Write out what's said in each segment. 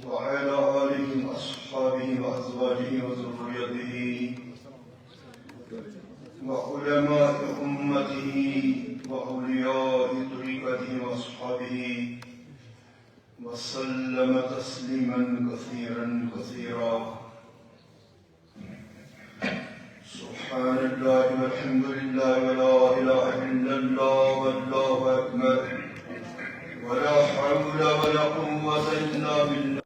وعلى آله وأصحابه وأزواجه وذريته وعلماء أمته وأولياء طريقته وأصحابه وسلم تسليما كثيرا كثيرا. سبحان الله والحمد لله ولا إله إلا الله والله أكبر ولا حول ولا قوة إلا بالله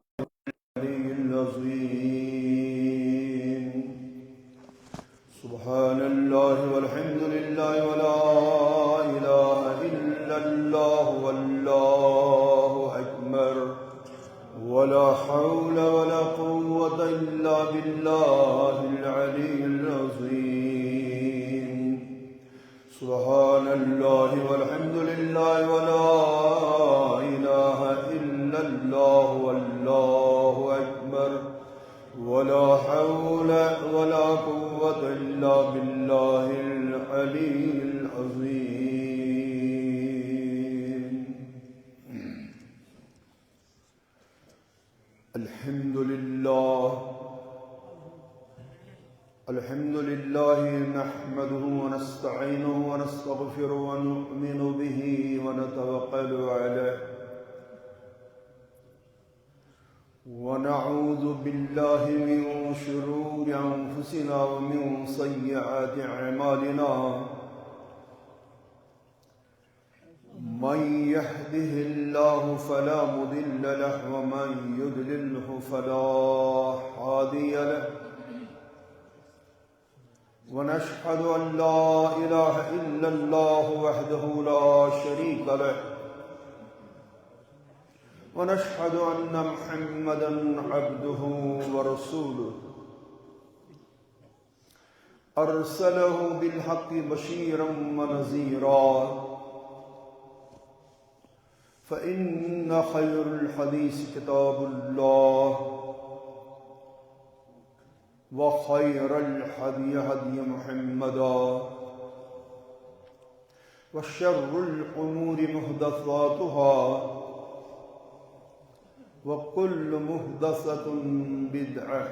العلي العظيم. سبحان الله والحمد لله ولا إله إلا الله والله أكبر ولا حول ولا قوة إلا بالله العلي العظيم. سبحان الله والحمد لله ولا إله إلا الله والله أكبر ولا حول ولا قوة إلا بالله العلي العظيم. الحمد لله نحمده ونستعينه ونستغفره ونؤمن به ونتوكل عليه ونعوذ بالله من شرور أنفسنا ومن سيئات أعمالنا. من يهده الله فلا مضل له ومن يضلله فلا هادي له. ونشهد أن لا إله إلا الله وحده لا شريك له. ونشهد أن محمدا عبده ورسوله أرسله بالحق بشيرا ونذيرا. فإن خير الحديث كتاب الله وخير الهدي هدي محمدا وشر الأمور محدثاتها وكل محدثة بدعة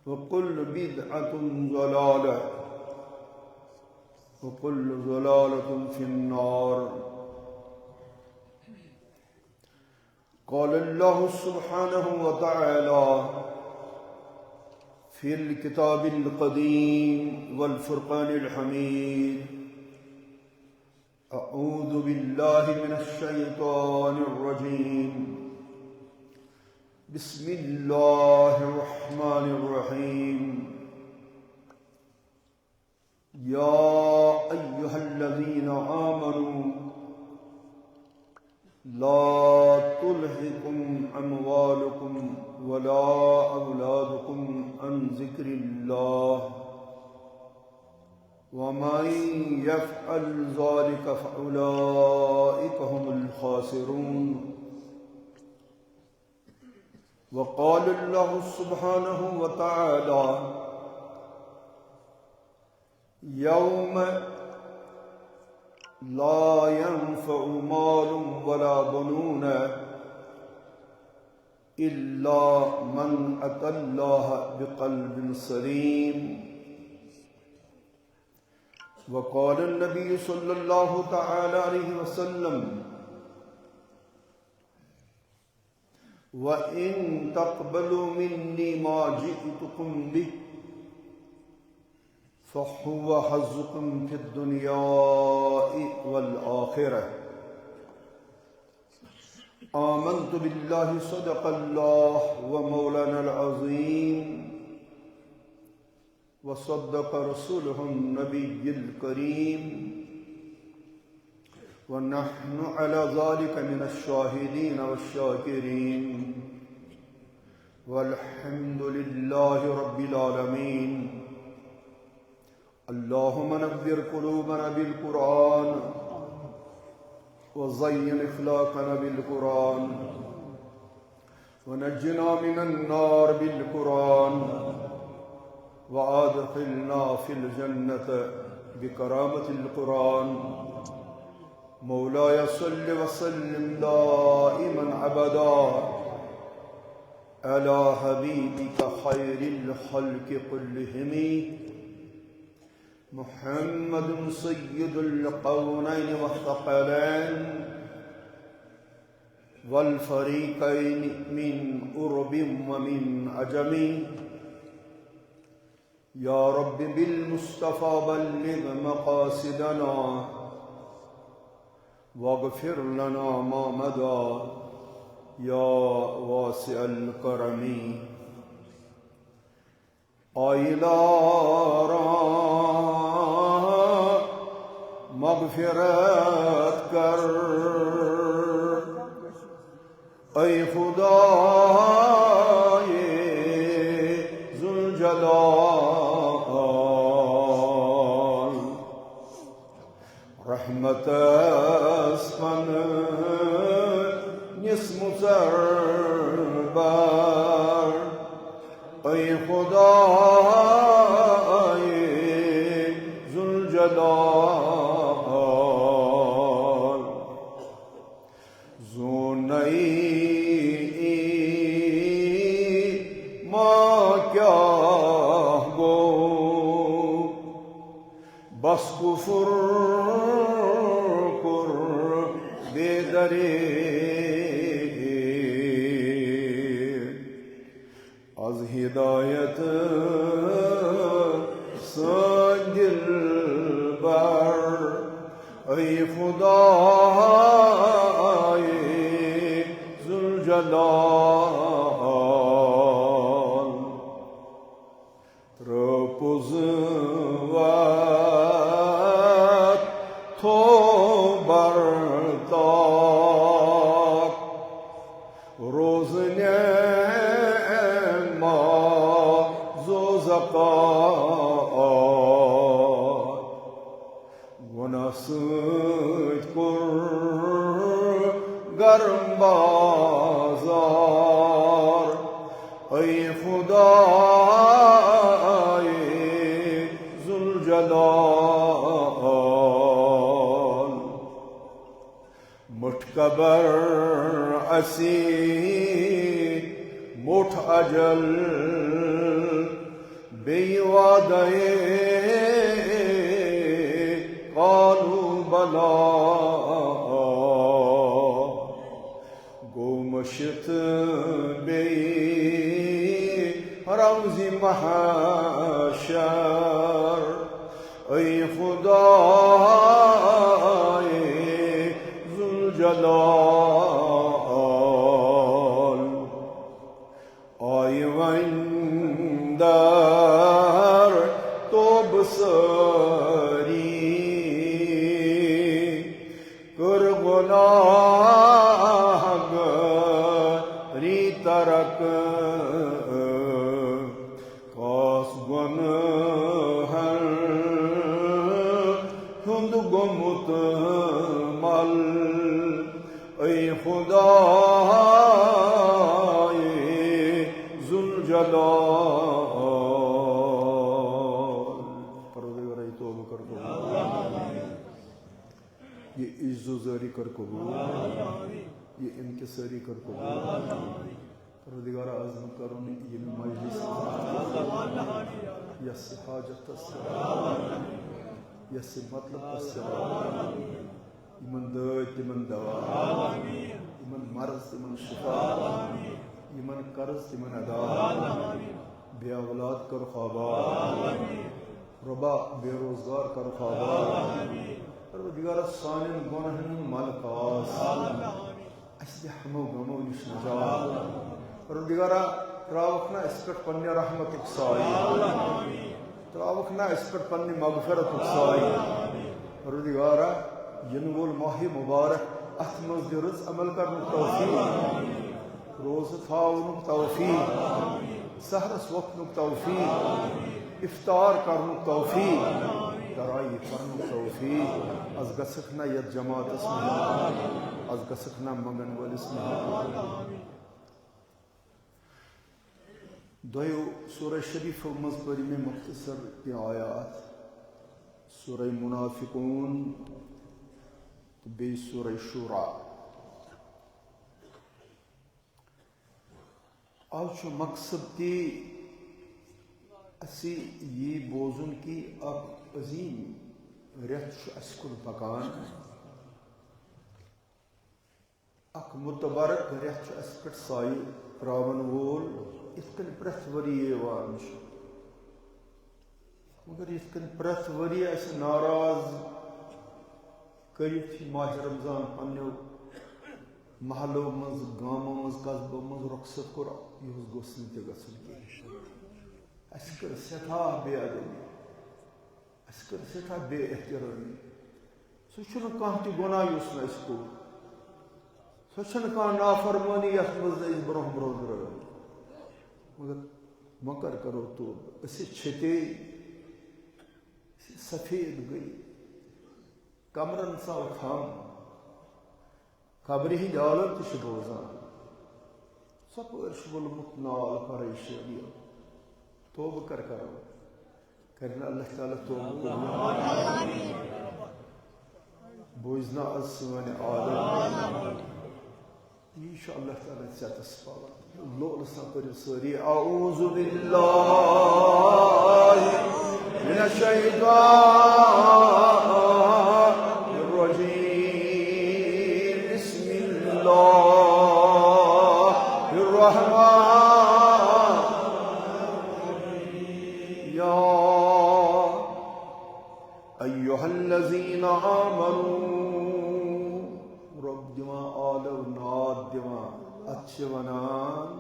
وكل بدعة ضلالة وكل ضلالة في النار. قال الله سبحانه وتعالى في الكتاب القديم والفرقان الحميد: أعوذ بالله من الشيطان الرجيم. بسم الله الرحمن الرحيم. يا أيها الذين آمنوا لا تلهكم أموالكم ولا أولادكم عن ذكر الله ومن يفعل ذلك فأولئك هم الخاسرون. وقال الله سبحانه وتعالى: يوم لا ينفع مال ولا بنون إلا من أتى الله بقلب سليم. وقال النبي صلى الله تعالى عليه وسلم: وإن تقبلوا مني ما جئتكم به فهو حظكم في الدنيا والآخرة. آمنت بالله صدق الله ومولانا العظيم وصدق رسوله النبي الكريم ونحن على ذلك من الشاهدين والشاكرين والحمد لله رب العالمين. اللهم نذر قلوبنا بالقرآن وزين أخلاقنا بالقرآن ونجنا من النار بالقرآن وأدخلنا في الجنة بكرامة القرآن. مولاي صل وسلم دائما أبدا على حبيبك خير الخلق كلهم محمد سيد القونين والثقلين والفريقين من أرب ومن عجم يا رب بالمصطفى بلغ مقاصدنا واغفر لنا ما مضى يا واسع الكرم آئلارا مغفرت کر اے خدائے ذوالجلال رحمت اسمن نسم سربر اے خدائے ذوالجلال زونئی ما کیا گو بس کفر کر بے درے از ہدایت سنجل بر اے خدائے ذوالجلال رپوز وقت تو برتاک روز نعمت زکات گناہ سۭتۍ کوٚر گرم بازار اے خدائے ذوالجلال مٹھ قبر اسی مٹھ اجل بیٚیہِ وعدے قالوا بلا گوٚو مٔشِتھ بیٚیہِ رمزِ محشر اے خدائے ذوالجلال آیہِ وۄنۍ در توبہٕ سٲری کٔر گۄناہ گٲری ترک کاس گۄنہن ہُنٛد گوٚمُت مل اے خدائے ذوالجلال پروردگار ای توبہ کر قبول یہ عزوزاری کر قبول یہ انکساری کر قبول پروردگار عظمت کرن یہ مجلس یس حاجت السلام یس مطلب السلام یمن دٲدۍ تِمن دوا یمن مرض تِمن شفا یمن قرض تِمن ادا بے اولاد کر خواباد ربا بے روزگار کر خواباد پروردگار سانٮ۪ن گۄنہن ہُنٛد ملکاس اَسہِ دِ ہمو غمو نِش نجات پروردگارا ترٛاوکھ نا اَسہِ پٮ۪ٹھ پننہِ رحمتُک سایہِ ترٛاوکھ نا اَسہِ پٮ۪ٹھ پننہِ مغفرتُک سایہِ پروردگارا یِنہٕ وول ماہِ مُبارک اَتھ منٛز دِ رٕژ عمل کرنُک توفیٖق روزٕ تھاونُک توفیٖق سحرس وۄتھنُک توفیٖق افطار کرنُک توفیٖق ترائی پرنُک توفیٖق از گژھکھ نا یتھ جماعتس منٛز از گژھکھ نا منگن وٲلِس منٛز دۄیو سورہ شریٖفو منٛز پٔرۍ مےٚ مختصر کینٛہہ آیات سورہ منافقون تہٕ بیٚیہِ سورہ شورا آج مقصد تی اسی یہ بوزن کی اک عظیم ریت اس کن پکان اک متبرک ریت اس پٹ سائی تراون وول ات کن پرت وری ایوان مگر ات کن پرت وری اس ناراض کرت ماہ رمضان پنو محلو مز گامو مز قصبو مز رخصت کور یہ گوس نہ گھن کی اس کر سٹھا بے ادبی اس کر سٹھا بے احترامی سہ کھانا تہ گناہ اس نا اس کو سہ کھانا نافرمانی یت مز برہ برہ درو مگر مکر کرو تو اس چھتے سفید گئی کمرن سا تھام خبر ہند عالم تہ بوزان سپر ولمت نال پریشانی توبہ کرو کرنا اللہ تعالیٰ توبہ بوزنا از سون عالم یہ اللہ تعالیٰ ژےٚ پاوان لول سان کٔرِو سٲری اعوذ باللہ من الشیطان الرجیم بسم اللہ الرحمن ایہا الذین آمنوا رب دیوان آلو ناد دیوان اچھ ونان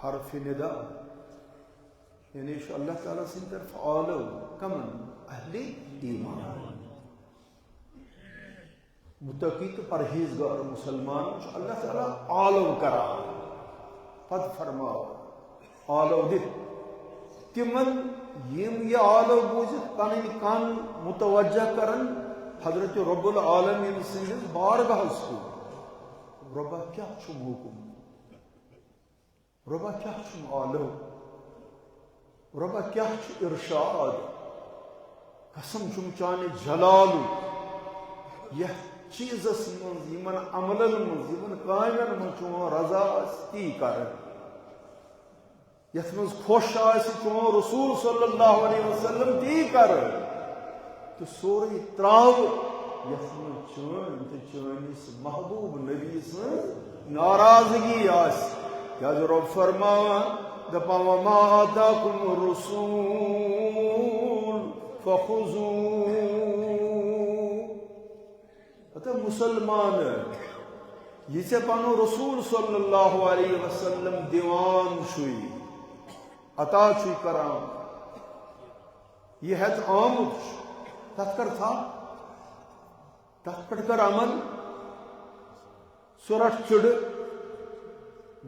حرف ندا یعنی اللہ تعالیٰ سے طرف آلو کمن اہل ایمان متقی تو پرہیزگار مسلمان اللہ تعالیٰ آلو کرا پت فرماؤ آلو دت تمن یہ آلو بوزت پن کان متوجہ کرن حضرت رب العالمین سندس بارگاہس کو ربا کیا چھم حکم ربا کیا چھم آلو ربا کیا چھ ارشاد قسم چھم چانے جلالو یہ چیزس من یمن عملن من یمن کامن من چون رضا تی کرن یت مز خوش آسی چون رسول صلی اللہ علیہ وسلم تی کر تو سوری تراو یت مز چون تو چونس محبوب نبی سن ناراضگی آس یا رب فرماوان دپا وما آتاکم الرسول فخذوا مسلمان یہ سے پانو رسول صلی اللہ علیہ وسلم دیوان شوئی عطا چھوئی کرام یہ ہے تو آمد تت کر تھا تت پڑھ کر عمل سورت چڑ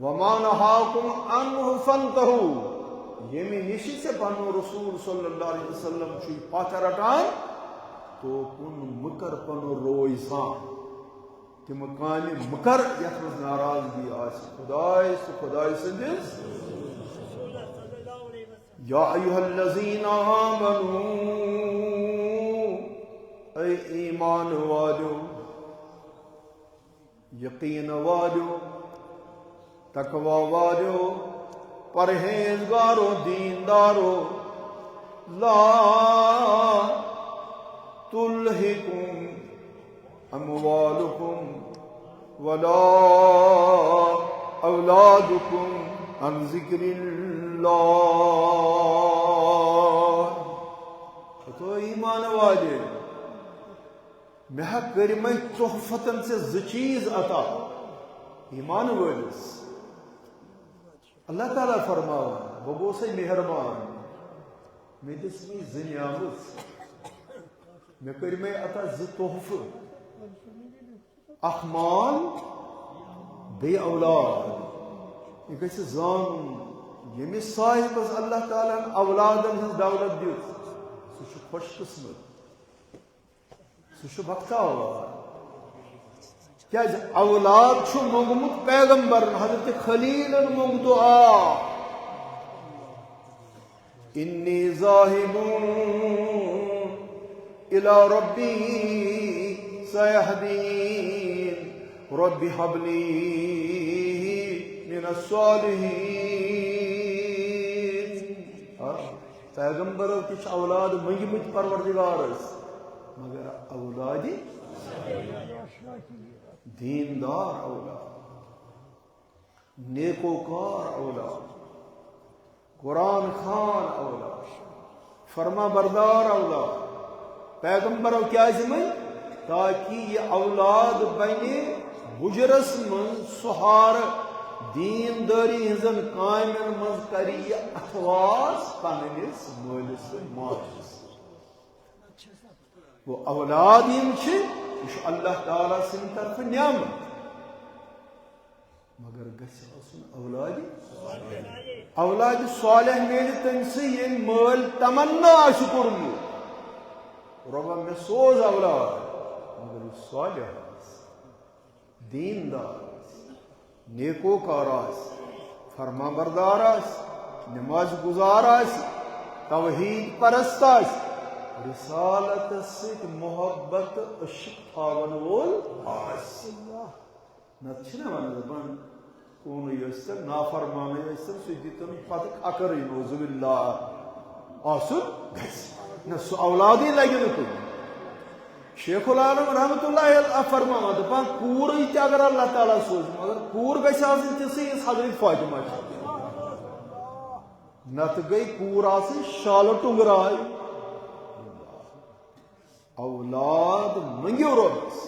وما نہاکم عنہ فانتہوا یہ میں نشی سے پانو رسول صلی اللہ علیہ وسلم چھوئی پاچا رٹان تو کن مکر پنو روئی سان تم کان مکر یت مز ناراضگی آس خدائے سندس یا ایھا الذین آمنوا اے ایمان والو یقین والو تقوی والو پرہیزگارو دیندارو لا تلہکم اموالکم ولا اولادکم عن ذکر اللہ تو ایمان والے میں کرم تحفتن سے زچیز عطا ایمان والس اللہ تعالیٰ فرماوان ببو سے مہربان میں دس میں زنیامس میں کرم عطا ز تحف اخمال بے اولاد یہ گھس زان یمس صاحبس اللہ تعالیٰ اولادن ہز دولت دیت سہ خوش قسمت سہ بختاوار کیا اولاد چھ مونگمت پیغمبرن حضرت خلیلن مونگ دعا انی ذاہب الى ربی سیہدین رب حب لی من الصالحین. پیغمبروں کچھ اولاد منگمت پروردگارس مگر اولاد دیندار اولاد، نیکوکار اولاد، قرآن خوان اولاد، فرما بردار اولاد. پیغمبروں کیا من تاکہ یہ اولاد بنے بجرس من سہار دینداری ہزن کامن من کری یہ اتواس پنس مالس ماجس. وہ اولاد یہ اللہ تعالیٰ سن طرف نعمت مگر گھن اولاد صالح میل تم سی مل تمنا کورمت ربا میں سوز اولاد مگر صالح دیندار نیکوکار فرما بردار نماز گزار توحید پرست رسالت ست محبت عشق تھاون وول نتنا ون کون یستر نافرمان یستر سہ دتن پتہ اکر نوز باللہ آسن نہ سہ اولادی لگہ نا کن. شیخ العالم رحمۃ اللہ علیہ فرمان دپان کور تہ اگر اللہ تعالیٰ سوز مگر کور گژھِ آسٕنۍ تِژھٕے یِژھ حضرت فاطمہ چھِ نت گئی کور آسٕنۍ شالہٕ ٹُنٛگراے. اولاد منگیو رۄبس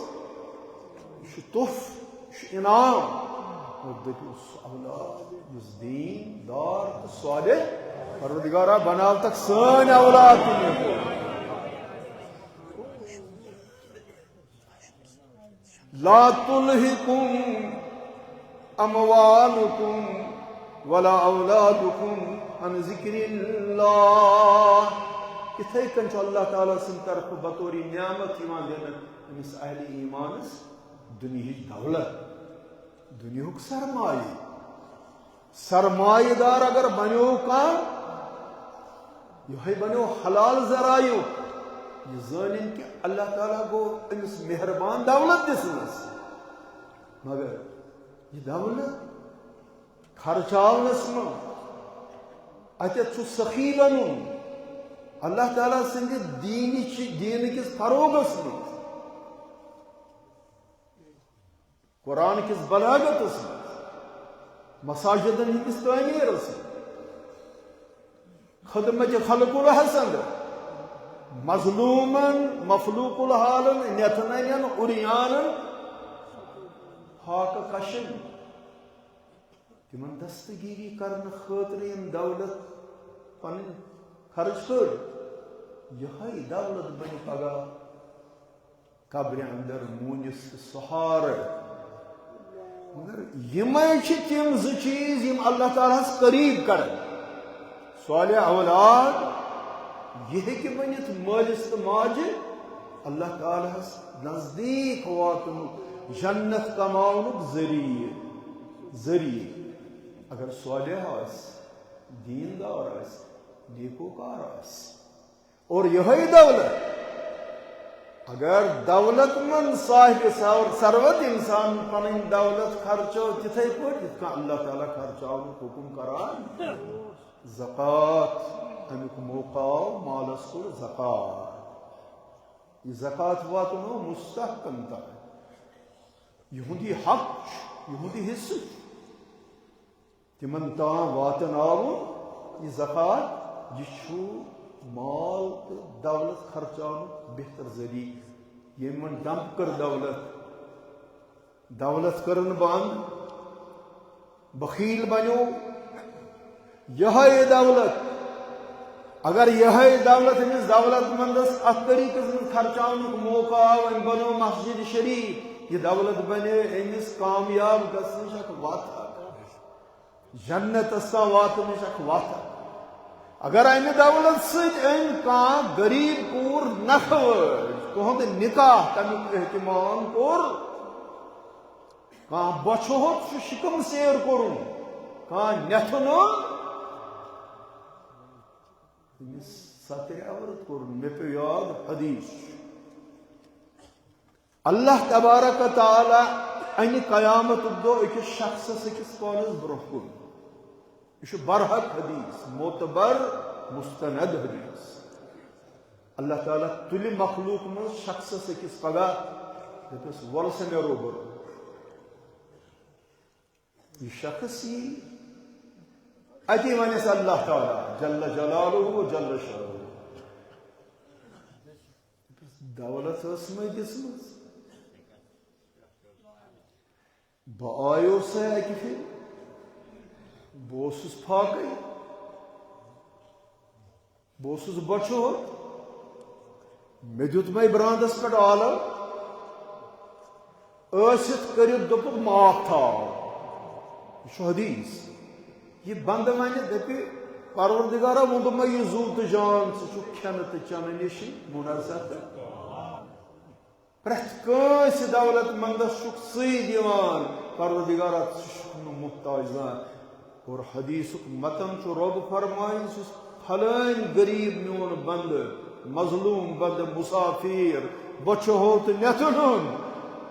یہ چھُ تحف یہ چھُ انعام اور دپیو سُہ اولاد یُس دین دار تہٕ صالح پروردگارا بناو تک سٲنۍ اولاد تہِ نیک. لا تلہکم اموالکم ولا اولادکم عن ذکر اللہ. اتھے کن اللہ تعالیٰ سن طرف بطور نعمت یوان دین امس اہل ایمانس دنیا دولت دنیاک سرمایہ دار اگر بنو کان یہ بنو حلال ذرائع یہ زانن کہ اللہ تعالیٰ گو امس مہربان دولت دسمس مگر یہ دولت خرچاونس من اتت سخی بنن اللہ تعالیٰ سند دین کس فروغس من قرآن کس بلاغتس من مساجدن ہندس تعمیرس خدمت خلق الحسن مظلومن مفلوق الحالن نتنین عریانن حاک کشن تمن دستگیری کرن خاطر یم دولت پن خرچ کر یہ دولت بن پگہ قبر اندر مونس سہار. مگر تم ز چیز یم اللہ تعالیٰ قریب کرن. صالح اولاد یہ ہیکہ بنت مالس تو ماجہ اللہ تعالیٰ نزدیک واتن جنت کماؤنک ذریعہ اگر صالح آس دیندار آس نیکوکار آس. اور یہ دولت اگر دولت من صاحب ثروت انسان پن دولت خرچو تتھے پہ اللہ تعالیٰ خرچاؤ حکم کران. زکات امیک موقع مالس کو زکات یہ زکات واتنو مستحکم تک یہودی حق یہودی حصہ تمن تام واتن آو یہ زکات یہ مال تو دولت خرچاؤن بہتر ذریعہ یمن ڈمپ کر دولت کرن بند بخیل بنو. یہ دولت اگر یہ دولت امس دولت مندس ات طریقہ خرچاؤن موقع آو بنو مسجد شریف یہ دولت بنے امس کامیاب گھنش وت جنت تام واتنچ وت. اگر امہ دولت ست کان غریب کور تہد نکاح تمیک اہتمام کور کان بچہ ہوت شکم سیر کورن کان نتھن ستر عورت کورن مے پہ یاد حدیث اللہ تبارک تعالی ان قیامت دو اکس شخص اکس پانس برہ کن یہ برحق حدیث معتبر مستند حدیث اللہ تعالیٰ تل مخلوق من شخص اکس پگہ دپس ول سا مے روبر یہ شخص یہ اتی ونس اللہ تعالیٰ جل جلالہ و جل شانہ دولت اس میں دسمز بہ آیو سا اکہ پھر بہس پھاقے بہس بچور مے دیت مے براندس پہ عالم ٲسِتھ کٔرِتھ دوٚپُکھ معاف تھاو یہ حدیث یہ بند ون دپہ پروردگارا ووٚن دوٚپ مےٚ یہِ زُو تہٕ جان ژٕ چھُکھ کھٮ۪نہٕ تہٕ چٮ۪نہٕ نِش منزہ تہٕ پرٛٮ۪تھ کٲنٛسہِ دولت مندس چھُکھ ژٕے دِوان پروردگارا ژٕ چھُکھ نہٕ محتاج زانٛہہ اور حدیثُک متن چھُ رۄب فرمایہِ یُس پھلٲنۍ غریب میون بند مظلوم بند مسافر بچو تو نتن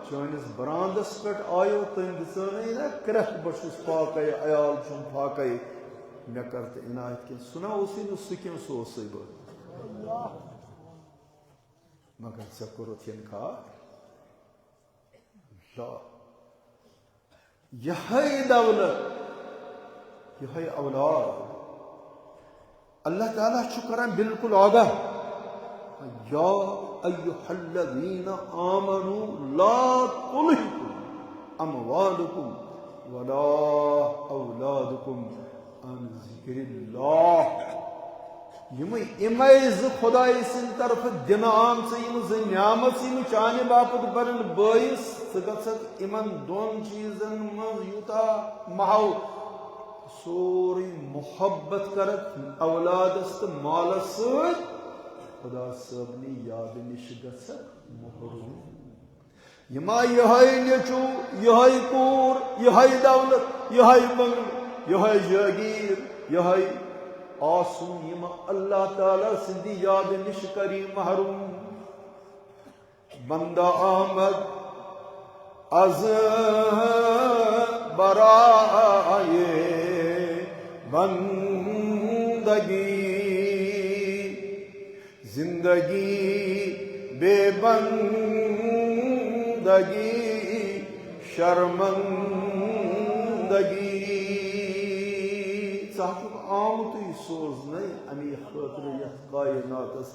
چانس براندس پہ آیو تم دے نا کرت بس پاکے عیال چم پاکے مے کر تو عنایت کن سنا اسی نا سکم سوسی بہ مگر ژے کورت انکار لا یہ دولت یہ اولاد اللہ تعالیٰ کران بالکل آگاہ یا ایہا الذین آمنوا لا تلہکم اموالکم ولا اولادکم عن ذکر اللہ ز خدای سن طرف دن آمچ ز نعمت یم چانہ باپت برن باعث ثت ان دون چیزن من یوتا محو سوری محبت کرت اولادس تو مالس ست خدا صبنی یاد نش گھ محروم یما یہ نیچو یہ کور یہ دولت یہ بنگل یہ جاگیر یہ آسن یم اللہ تعالی سندی یاد نش کری محروم بندہ آمد از برائے بندگی زندگی بے بندگی شرمندگی ثق آمت سوزن امی خاطر یت کائناتس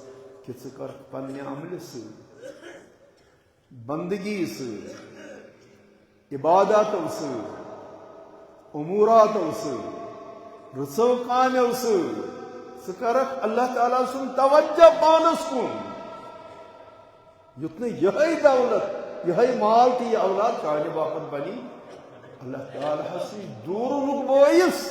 کہ ث کر پنہ عمل ست بندگی ست عباداتو ست اموراتو ست رسو کامو ست ث کرک اللہ تعالیٰ سن توجہ پانس کن یتن یہ دولت یہ مال تو یہ اولاد چانہ باپت بنی اللہ تعالیٰ سی دور باعث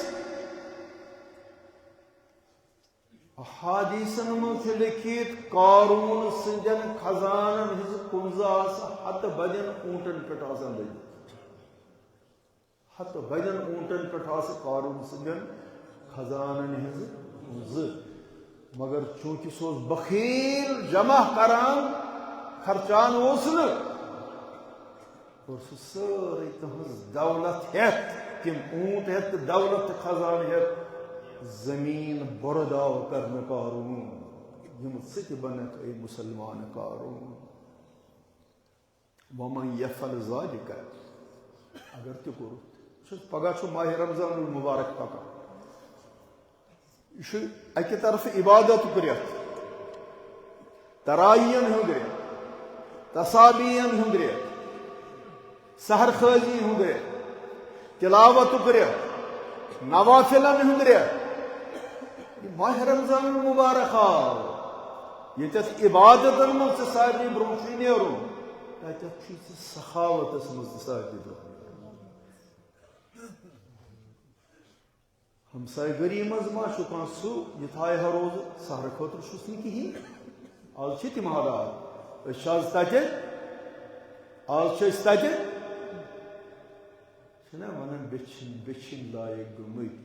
احادیثن من لکھت قارون سندین خزانن ہز کنزہ ہت بدین اونٹن پہ لگت ہت بدین اونٹن پہ قارون سندین خزانن ہز کنزہ مگر چونکہ سو بخیل جمع کران خرچان اور سہ ساری تہذ دولت ہیت تم اونٹ ہیت دولت خزان ہیت زمین برداو کرنے قارون یم ست بنک اے مسلمان قارون ومن یفعل ذلک اگر تہ کورت پگہ چھ ماہ رمضان المبارک پکا یہ اکہ طرف عبادت ریت ترائین ہند ریت تصابین ہند ریت سحر خازی ہند ریت تلاوت ریت نوافلن ہند ریت ماہ رمضان المبارک آو یتھ عبادتن من ساری برونٹھ نیرو تتھ سخاوتس مز ساری برونٹھ ہمسائے گری مز ما کان سہ یہ تھائے ہا روز سحر خاطر چھس نی کہین آج تم حالات آز تتہ آج تتہ ونان بچھن لائق گمت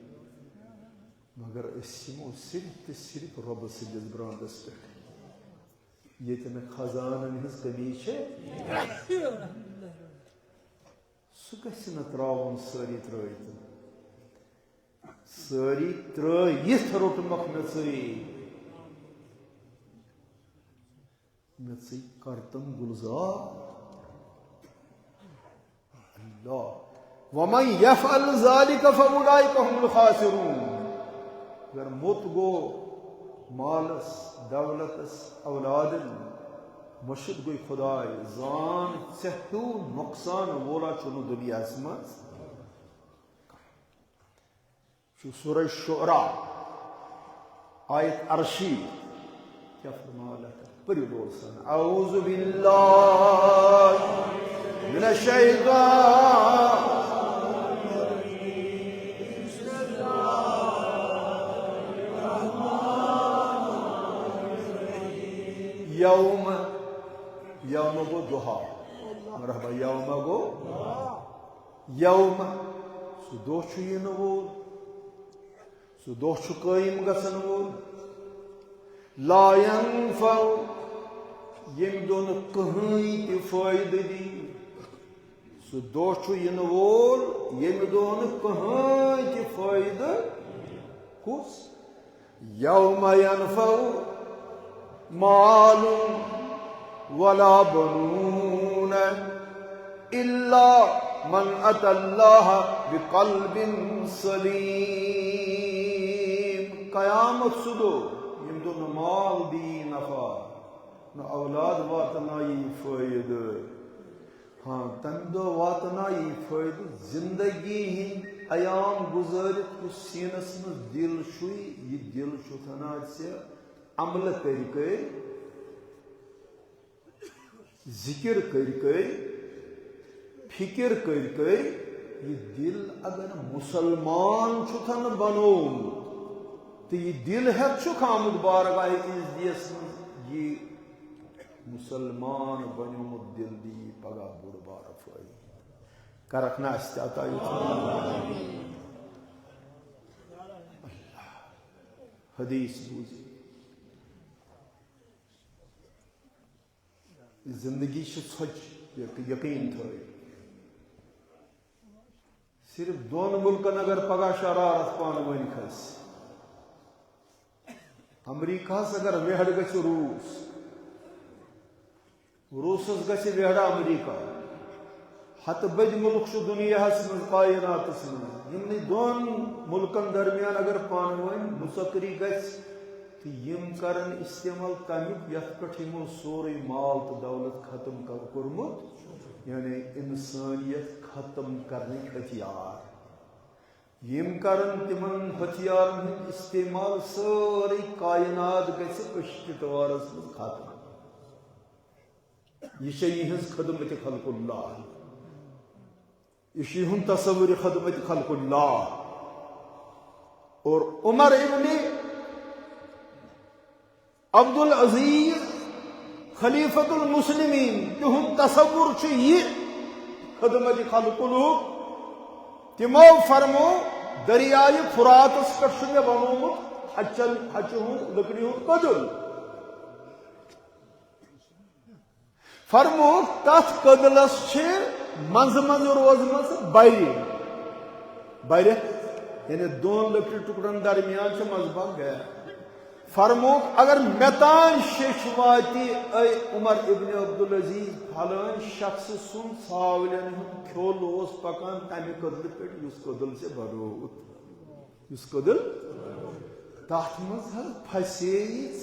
مگر اسمو صرف تو صرف رب سندس براندس پہ یہ خزانن ہز کمی سہ گژھِ نہٕ ترٛاوُن سٲری ترٛٲیِتھ سٲری ترٛٲیِتھ روٚٹمکھ مےٚ ژٕے کرتم گُلزار اللہ ومن يفعل ذلك فاولئك هم الخاسرون اگر موت گو مالس دولتس اولادن مشد گوئی خدائے زان ژےٚ نقصان وولا چھُنہٕ دُنیاہس منٛز چھُ سورہ شعراء آیت 80 کیا فرمایا اللہ تعالیٰ پٔرِو لوڑ سان اعوذ باللہ من الشیطان یوم گو دہا مرحبا یوم گو یوم سہ دہ چھُ یِنہٕ وول سہ دہ چھُ قٲیِم گژھن وول لا ينفع ییٚمہِ دۄہ نہٕ کٕہٕنۍ تہِ فٲیدٕ دی سہ دہ چھُ یِنہٕ وول ییٚمہِ دۄہ نہٕ کٕہٕنۍ تہِ فٲیدٕ کُس یوم ينفع مال ولا بنون الا من اتى الله بقلب سلیم قیامت سہ دۄہ ییٚمہِ دۄہ نہٕ مال دی نفع نہ اولاد واتنایی فٲیدٕ ہاں تمہِ دۄہ واتنایی فٲیدٕ زندگی ہٕنٛدۍ ایام گُزٲرِتھ یُس سیٖنس منٛز دِل چھُے یہِ دِل چھُ تھاوان ژےٚ عملہٕ کٔرۍ کٔرۍ ذکر کٔرۍ کٔرۍ فکر کٔرۍ کٔرۍ یہِ دِل اگر مُسلمان چھُتھن بنومُت تہٕ یہِ دِل ہٮ۪تھ چھُکھ آمُت بارگاہ عزدِیس منٛز یہِ مُسلمان بنیومُت دِل دی پگاہ بوٚڑ بارٕ فٲیدٕ کرکھ نہ اَسہِ تہِ عطا حدیث بوٗزِو زندگی چھِ ژھۄچ یقین تھٲیِو صرف دۄن مُلکن اگر پگاہ شرارت پانہٕ ؤنۍ کھسہِ امریکہس اگر ویہڑ گژھِ روٗسس گژھِ ویہڑ امریکہ ہتہٕ بٔدۍ مُلک چھُ دُنیاہس منٛز کایناتس منٛز یِمنٕے دۄن مُلکن درمیان اگر پانہٕ ؤنۍ مُسکری گژھِ تہٕ یِم کرن استعمال تمیُک یتھ پٮ۪ٹھ یِمو سورُے مال تہٕ دولت ختم کوٚرمُت یعنی انسٲنیت ختم کرنٕکۍ ہتھیار یِم کرن تِمن ہتھیارن ہُنٛد استعمال سٲرٕے کاینات گژھِ اشتِوارس منٛز ختم یہ چھِ یِہنٛز خدمت خلق اللہ یہ چھُ یِہُنٛد تصور خدمت خلق اللہ اور عمر ابن عبد العزیز خلیفۃ المسلمین تہنٛد تصور چھُ یہِ خدمت خلق اللہ تِمو فرمو دریائے فراتس پٮ۪ٹھ چھُ مےٚ بنومُت ہچہِ ہُنٛد لٔکرِ ہُنٛد کٔدٕل فرمو تتھ کٔدلس چھِ منٛزٕ منٛزٕ روزمٕژ برِ یعنی دۄن لٔکرِ ٹُکڑن درمیان چھِ منٛزٕ باگ گیپ فرموک اگر مےٚ تام شیٚچھ واتہِ اے عمر ابن عبدالعزیز پھلٲنۍ شخص سُنٛد ژھاولٮ۪ن ہُنٛد کھیوٚل اوس پکان تمہِ کٔدلہٕ پٮ۪ٹھ یُس کٔدٕل ژےٚ بنووُتھ یُس کٔدٕل تتھ منٛز حظ پھسے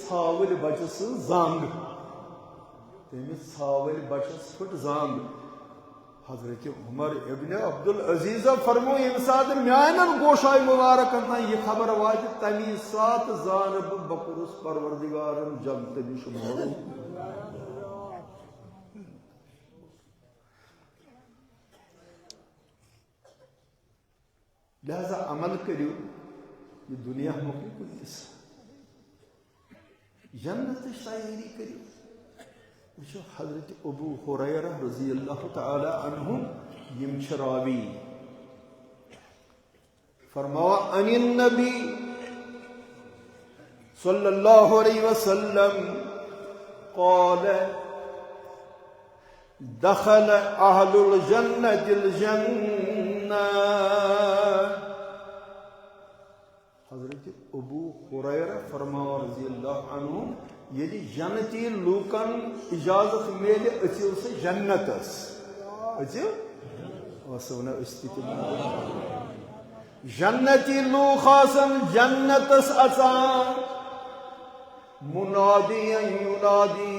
ژھاوٕلۍ بچہِ سٕنٛز زنٛگ تٔمِس ژھاوٕلۍ بچس پھٕٹ زنٛگ حضرت عمر ابن عبدالعزیز فرمو ییٚمہِ ساتہٕ میانٮ۪ن گوشاے مُبارکن تام یہِ خبر واتہِ تمی ساتہٕ زانہٕ بہٕ کوٚرُس پروردگارن جنتہٕ نِش معروٗف لہذا عمل کٔرِو یہِ دُنیا مۄکلہِ کُنہِ ساتہٕ جنتٕچ تیٲری کٔرِو وٕچھو حضرت ابو ہریرہ رضی اللہ تعالی عنہ یم چھِ راوی فرماوا ان النبی صلی اللہ علیہ وسلم قال دخل اہل الجنت الجنہ. حضرت ابو ہریرہ فرماو رضی اللہ عنہ یلی جنتی لوکن اجازت میلے اچھو سے جنتس اچھو وسونا استیت جنتی لوخاسن جنتس اچان منادی ینادی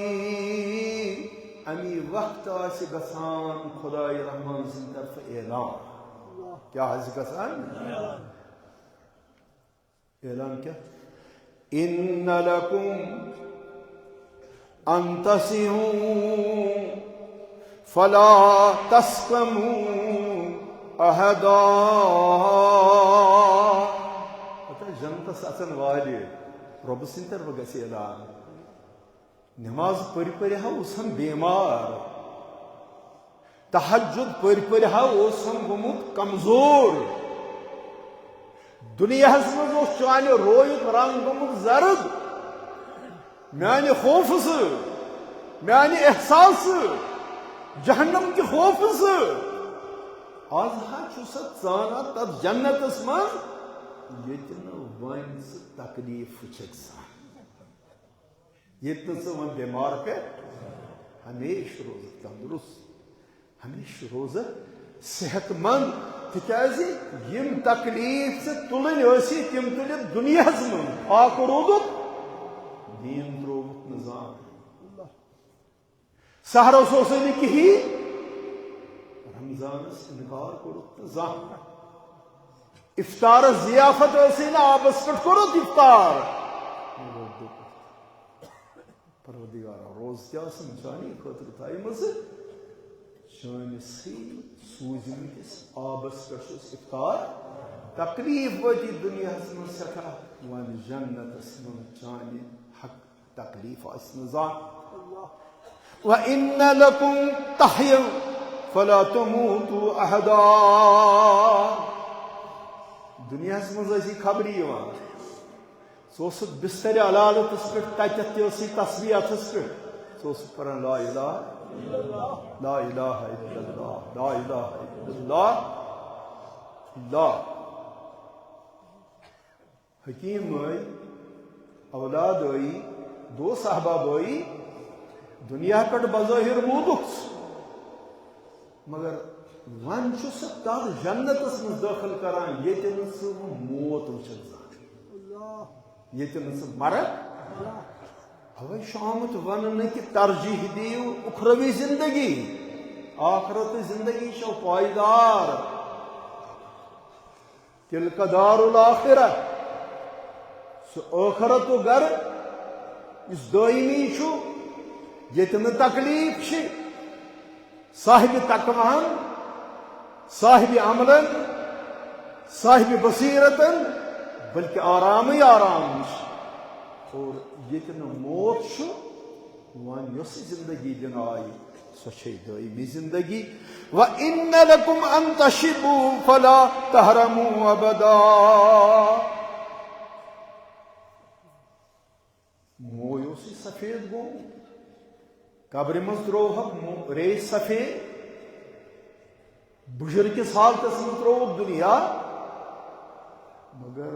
امی وقت آسی گسان خدای رحمان سن طرف اعلان. کیا آسی گسان اعلان کیا؟ ان لکم ان تسعوا فلا تسقموا احدا. جنتس اچن والی رب سن طرف گس اعلان. نماز پری پری ہا اس ہم بیمار, تہجد پری پری ہا اس ہم گمت کمزور, دنیا مز چانہ رویت رنگ گمت زرد, میانہ خوف سے میانہ احساس جہنم کے خوف سے آج ہا سا ژانا تب جنتس من یتن ون تکلیف چھ یہ ون بیمار پہ ہمیشہ روز تندرست, ہمیشہ روز صحت مند. تکیازِ یم تکلیف سے تلن یسی تم تل دنیا من پاک رودت دین تروت نظام. سہرس اس کہین رمضانس انکار کورت نظام. افطار ضیافت نا آبس پہ کورت افطار. پروردگارا روز کیا چانی خاطر تھائی مز چانس سوزمتس آبس پہ افطار. تکلیف واتی دنیا من سٹھا ون جنتس من چانہ حق تکلیف آس نظام. وَإِنَّ لَكُمْ تَحْيَوْا فَلَا تَمُوتُوا أَحَدًا. دنیا من خبری سہ بستر علالتس پہ تتھ تھی تصویر اتس پہ سہ پران لا الہ لا الہ الا اللہ لا الہ الا اللہ. لا حکیم اولاد آئی دو صحباب آئی دنیا پہ بظاہر مودس مگر ون سہ تر جنتس من داخل کران یتن سہ موت وچھان یتن سہ مرد. اوے شامت ون کہ ترجیح دیو اخروی زندگی, آخرت زندگی شو پائیدار. تلک دار الاخرہ سہ آخرت و گر اس دائمی چھو یتن تکلیف چھ. صاحب تقوان صاحب عملن صاحب بصیرتن بلکہ آرام ہی آرام. اور یتن موت چھ ون یس زندگی دن آئی سو دائمی زندگی. وَإِنَّ لَكُمْ أَن تَشِبُوا فَلَا تَحْرَمُوا أَبَدًا. مویو سی سفید گو قبر مز تروہ ریس سفید بشر کس حالتس من تروہ دنیا مگر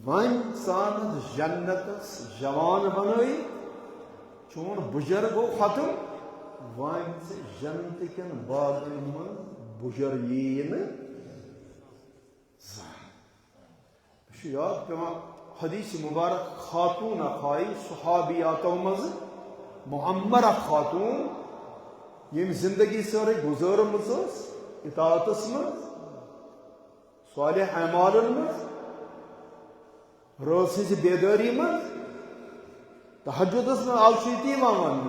ون سان جنتس جوان بنائی چون بجر گو ختم ون جنت کن باغن من بجر یین یاد پیما حدیث مبارک خاتون اخائی صحابیاتو مز معمرہ خاتون یم زندگی سارے گزار مزاس اطاعت مز صالح اعمال مز روز سے بیداری مز تہجد من آلسیتی ون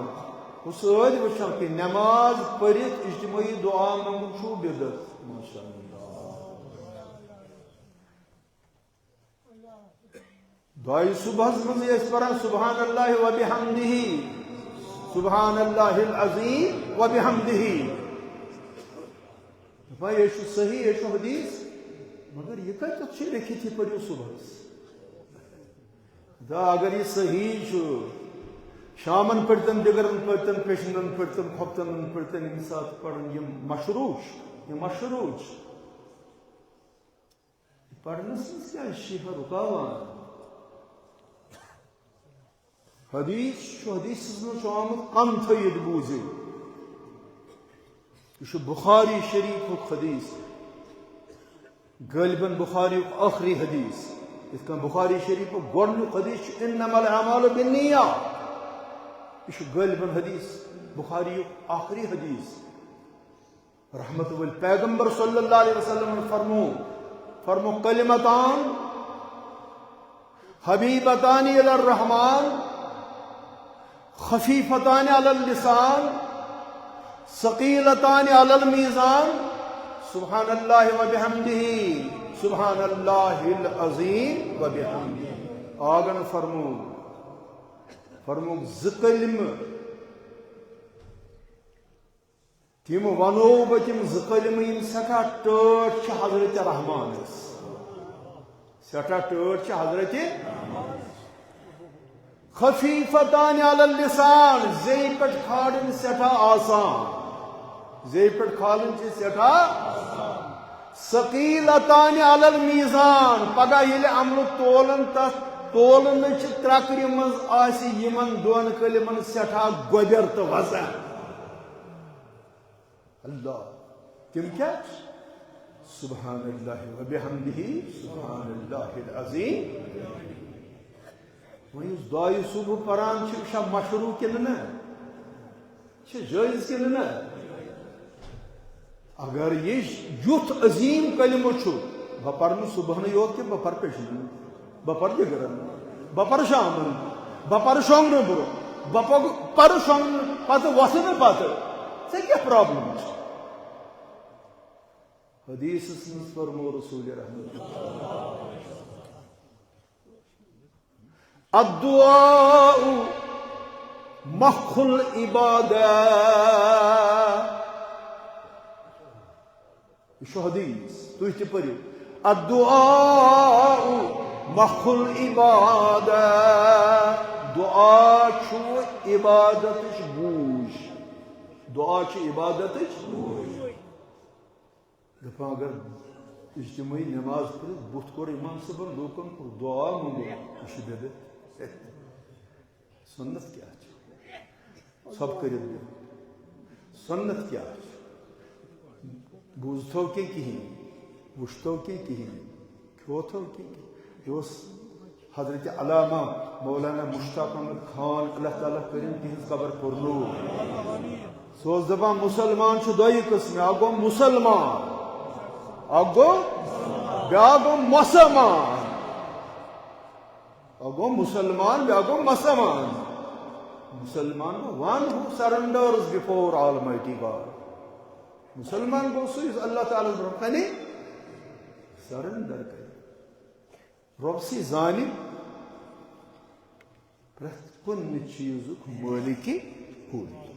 اس وچان کہ نماز پڑھت اجتماعی دعا منگن چھو بدت ماشاء اللہ. دعائی صبح من اس پران سبحان اللہ و بحمدہ سبحان اللہ العظیم و بحمدہ. بھائی یہ صحیح یہ حدیث مگر یہ کتھ چھ لکھی تھی پڑھو صبح دا اگر یہ صحیح چھو شامن پڑتن دگرن پڑتن پیشنن پڑتن کھوپتن پڑتن ان ساتھ پڑھن یہ مشروع پڑھنس کیا شیخ رکاوان حدیث میں آمد ان تھید بوزی یہ بخاری شریف حدیث غالباً بخاری آخری حدیث اس کا بخاری شریف گۄڈنیُک حدیث انما الاعمال بالنیات یہ غالباً حدیث بخاری آخری حدیث رحمت پیغمبر صلی اللہ علیہ وسلم نے فرمو کلمتان حبیبتان الی الرحمن خفیفتان علی اللسان ثقیلتان علی المیزان سبحان اللہ و بحمدہ سبحان اللہ العظیم و بحمدہ آگن فرمو زکلم تم ونو بتم زکلم یم سٹھا ٹٲٹھ حضرت رحمان سٹھا ٹٲٹھ حضرت خفیفتان علی اللسان زی پٹ کھاڑن سٹھا آسان زی پٹ کھالن سٹھا ثقیلتان علی المیزان پگہ ییٚلہِ عمل تولن تتھ تولنٕچ ترکرِ منٛز آسہِ یِمن دۄن کلمن سٹھا گۄبیر تہٕ وزن اللہ تم کیا سبحان اللہ و بحمدہ سبحان اللہ العظیم وۄنۍ یُس دعایہِ صبح پران چھِ یہِ چھا مشروع کِنہٕ نہ چھِ جٲیز کِنہٕ نہ اگر یہ یُتھ عظیم کلمہ چھُ بہٕ پرٕ نہٕ صبحنٕے یوت کینٛہہ بہٕ پرٕ پیشنن بہٕ پرٕ دِگرن بہٕ پرٕ شامن بہٕ پرٕ شۄنٛگنہٕ برٛونٛہہ بہٕ پرٕ شۄنٛگنہٕ پتہٕ وۄتھنہٕ پتہٕ ژےٚ کیٛاہ پرابلم چھِ حدیثس منٛز فرمو رسول رحمت الدعاء مخ العبادہ یہ چھُ حدیث تُہۍ تہِ پٔرِو الدعاء مخ العبادہ دعا چھُ عبادتٕچ گوٗج دعا چھُ عبادتٕچ گوٗج دپان اگر اجتماعی نماز پڑھ بت کور امام صاحب لوکن کو دعا مانگو یہ بدت سنت کیا سب کر سنت کیا بوزتو کی کہین وشتو کی کہین کھوتو کی یہ حضرت علامہ مولانا مشتاق احمد خان اللہ تعالیٰ کریم تہذ قبر پرنو سوز دپان مسلمان چھ دوئی قسم اگو مسلمان اگو بیاگو مسلمان اگو مسلمان بیاگو مسلمان مسلمان one who surrenders before Almighty God مسلمان گو سو اللہ تعالیٰ برکنی سرنڈر کرے رب سی زانم پرت کن چیزک مالکی ہوئی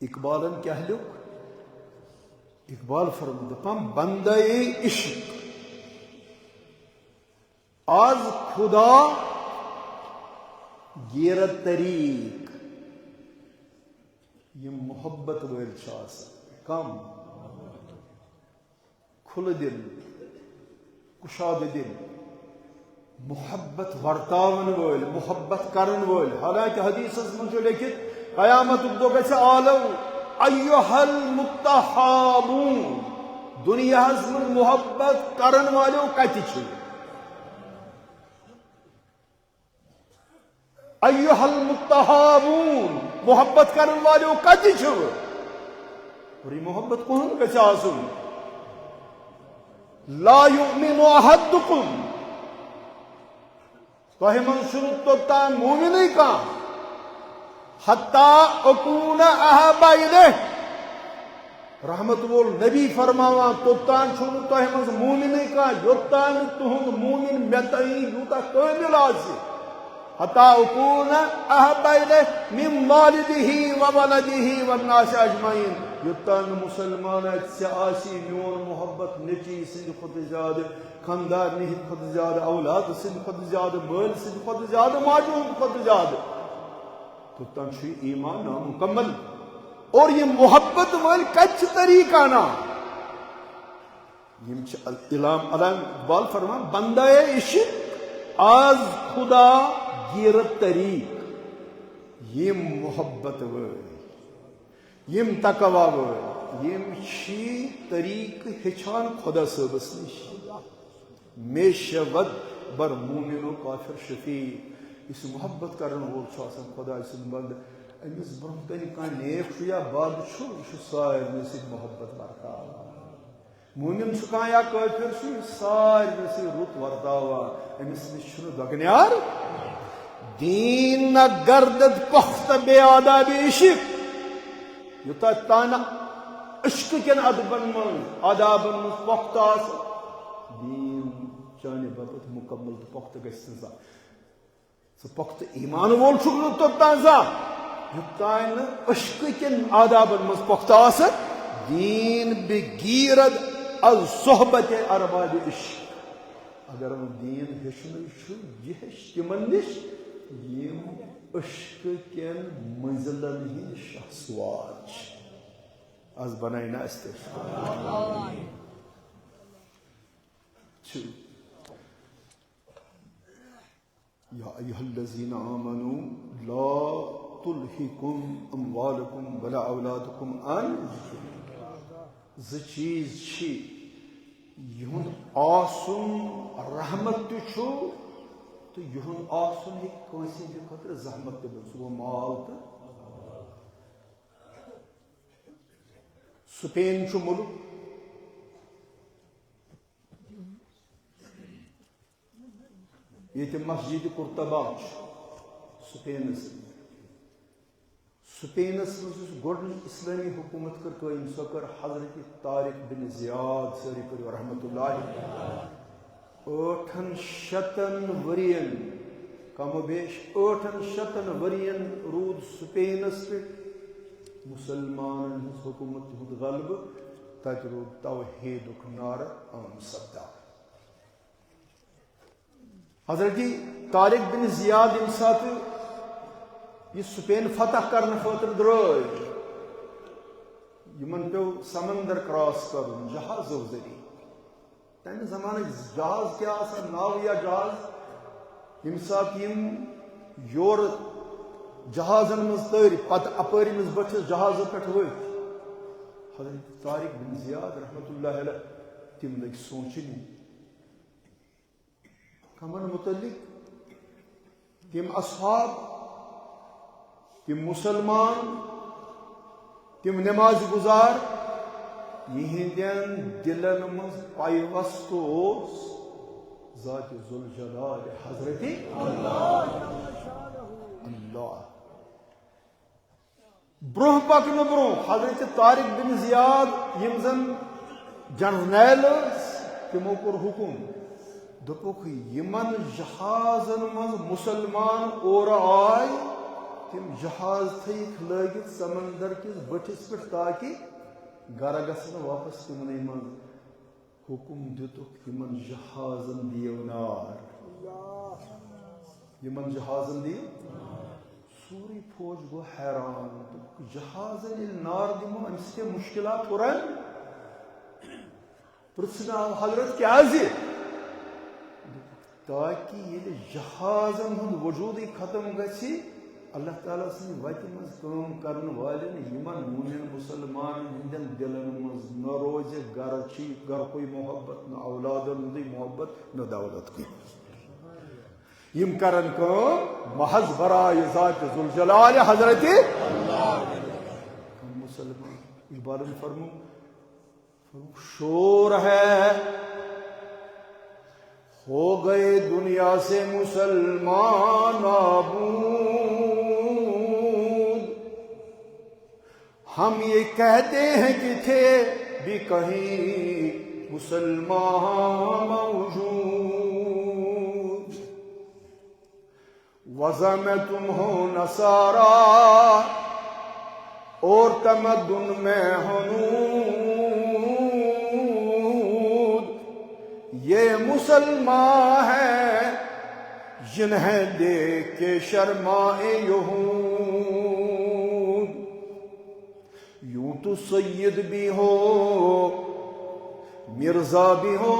اقبالن کیا لوگ اقبال فرمود دپان بندے عشق آز خدا گیرت طریق یہ محبت ویل کم کھل دل کشاد دل محبت ورتاون ویل محبت کرن ویل حالانکہ حدیث من لکھت قیامت دو گژھِ عالو ایہا المتحابون دنیا من محبت کرن والو کتہ چھ ایہا المتحابون محبت کرن والو کتہ چھ اور یہ محبت کون گژھِ آسن لا یؤمن احدکم تہ من چھُنہٕ توٚتام مومنٕے کانٛہہ حتی اکون احب الیہ رحمت وول نبی فرماوان توٚتام چھُنہٕ تۄہہِ منٛز مومنٕے کانٛہہ یوٚتام نہٕ تُہُنٛد مومن مےٚ تام یوٗتاہ کٲمِل آسہِ حتی اکون احب الیہ من والدہ وولدہ والناس اجمعین یوٚتام نہٕ مسلمان ژےٚ آسی میون محبت نیٚچی سٕنٛدِ کھۄتہٕ زیادٕ خاندارنہِ ہٕنٛدِ کھۄتہٕ زیادٕ اولاد سٕنٛدِ کھۄتہٕ زیادٕ مٲلۍ سٕنٛدِ کھۄتہٕ زیادٕ ماجہِ ہٕنٛدِ کھۄتہٕ زیادٕ توتان چھُ ایمان نامکمل. اور یہ محبت ول کچھ طریقہ نا یم چھ علامہ اقبال فرمان بندہ عشق آز خدا گیرت طریق یم محبت ول یم تقوا ول یم چھ طریق ہچان خدا صٲبس نش مے شود بر مومن و کافر شفیع. اس محبت کرن وول چھ آسان خدا سن بند امس برہ کن کان نیک یا بد چھ یہ سارے سۭتۍ محبت برقرار. مومن چھ کان یا کافر چھ سارے سۭتۍ رُت ورتاوان امس نش چھ دگنیار. دین نہ گردد پختہ بے آداب عشق یوتہ تانہ عشق کن ادبن من آدابن من پختہ آس دین چانہ باپت مکمل تو پختہ گژھِ نہ سہ پختہ ایمان وول چھُکھ نہٕ توٚتام زانٛہہ یوٚتام نہٕ عشق کن آدابن من پختہ آس. دین بگیرد از صحبت ارباب عشق اگر ہم دین ہیچھن چھُ یہ ہیچھ تمن نش یم عشق کن منزلن ہند شہسوار آز بنائی نا اس یا ایہا الذین آمنوا لا تلہکم اموالکم ولا اولادکم عن ز چیز چھ یہن آسن رحمت تہ چھُ تو یہن آسن ہیٚکہِ کٲنٛسہِ ہٕنٛدِ خٲطرٕ زحمت تہِ بٔنِتھ. سُہ گوٚو مال تہٕ سپین چھُ ملک ییٚتہِ مسجد قرطبہ چھُ سپینس منٛز یُس گۄڈنِچ اسلٲمی حکوٗمت کٔر قٲیِم سۄ کٔر حضرت طارق بن زیاد سٲری پٔرِو رحمتہ اللہ 800 ورین کم و بیش 800 ورین رود سپینس پہ مسلمان ہز حکومت ہند غلبہ تت رود توحیدک نعرہ عام سپدان. حضرت طارق بن زیاد یم سات یہ سپین فتح کرنے خاطر درائے یمن پیو سمندر کراس کرن جہازو ذریعہ. تمہ زمانہ جہاز کیا آسان ناو یا جہاز یم سات یم یور جہازن مز تر پتہ اپری مز بٹھس جہازو پہ ورتھ حضرت طارق بن زیاد رحمۃ اللہ علیہ تم لگ سوچن کمن متعلق تم اصحاب تم مسلمان تم نماز گزار یہندین دلن مز پیوست اوس ذات ذوالجلال حضرت اللہ. برہ پکن برہ حضرت طارق بن زیاد یم زن جرنیل تمو کور حکم دپک یمن جہازن مز مسلمان اور آئے تم جہاز تھیک لگت سمندر کس بٹھس پہ تاکہ گھر گھن واپس تمن من حکم دتک یمن جہازن دیو نار یمن جہازن دیو. سوری فوج گو حیران جہازن یل نار دمو ام سے مشکلات ہورن پرسنا حضرت کیا زی تاکہ یہ جہازن ہند وجود ختم گژھِ اللہ تعالیٰ سن وتہ مز کام کرن والن یمن مومن مسلمان ہندن دلن مز نہ روز گھر کوئی محبت نہ اولادن ہند محبت نہ دولت کی یم کرن کام محض برائے ذات ذوالجلال حضرت مسلمان. اقبال نے فرمو شور ہے ہو گئے دنیا سے مسلمان نابود ہم یہ کہتے ہیں کہ تھے بھی کہیں مسلمان موجود وضع میں تم ہو نصارا اور تمدن میں ہنود یہ مسلمان ہے جنہیں دیکھ کے شرمائے یہود تو سید بھی ہو مرزا بھی ہو